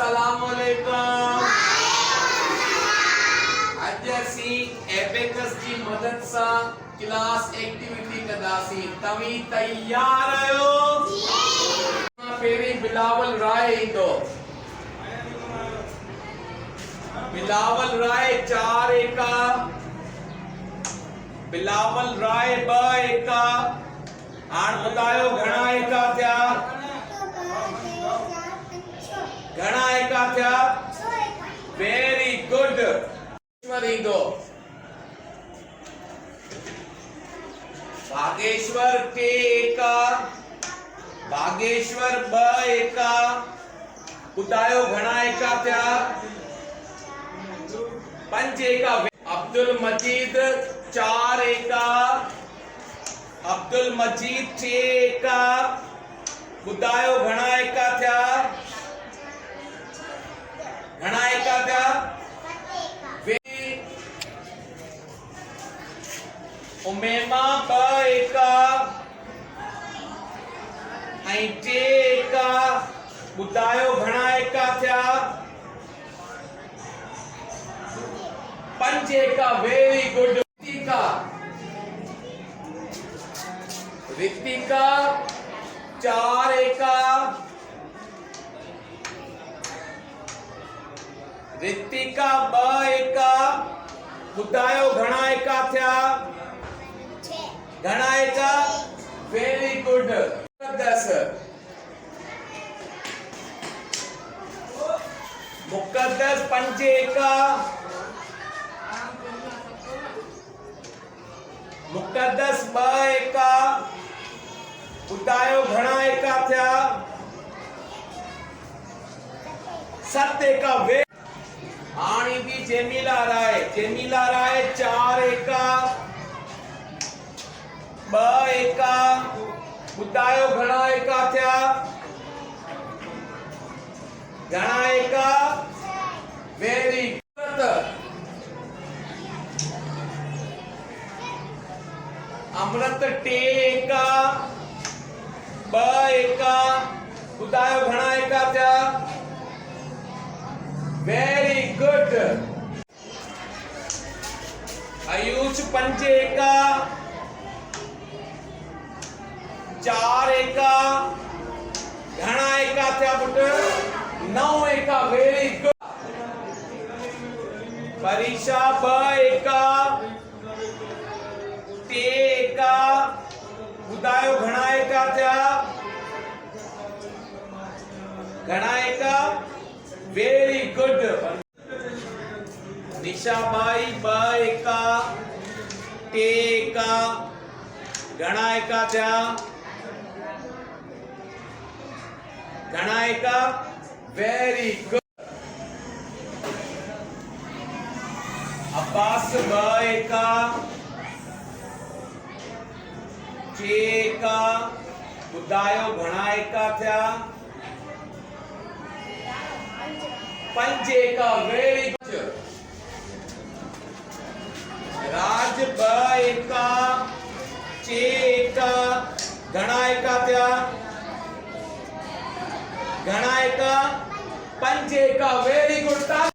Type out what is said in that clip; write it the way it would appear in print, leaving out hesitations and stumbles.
अस्सलामुअलैकुम। अज असी एबेकस की मदद सा क्लास एक्टिविटी कंदासी। तवी तैयार आयो? पहिरीं बिलावल राय ईंदो। बिलावल राय 4 एका, बिलावल राय 2 एका। हाण ॿुधायो घणा एका थिया? घणा एका थिया? Very good. ईंदो भागेश्वर 2 एका, भागेश्वर 2 एका। ॿुधायो घणा एका थिया? 5 एका। अब्दुल मजीद 4 एका, अब्दुल मजीद 6 एका। ॿुधायो घणा एका थिया? घणा एका थिया? उमेमा 2 एका ऐं 3 एका। ॿुधायो घणा एका थिया? 5 एका। Very good. रितिका 4 एका, रितिका 2 एका। ॿुधायो घणा एका थिया? घणा एका? Very good. मुक़द्दस 5 एका, मुक़द्दस 2 एका। ॿुधायो घणा एका थिया? 7 एका। हाणे भी जेमिला राय, जेमिला राय 4 एका, 2 एका। ॿुधायो घणा एका थिया? घणा एका? Very good. अमृत 2 एका, 2 एका। ॿुधायो घणा एका थिया? Very good. आयुष 5 एका, 4 एका। घणा एका थिया पुट? 9 एका। Very good. परीक्षा 2 एका, 3 एका। ॿुधायो घणा एका थिया? घणा एका? Very good. निशा बाई 2 एका, 3 एका। घणा एका थिया? घणा एका? Very good. अब्बास 2 एका, 6 एका। ॿुधायो घणा एका थिया? 5 एका। Very good. राज 2 एका, 6 एका। घणा एका थिया? घणा एका? 5 एका। Very good.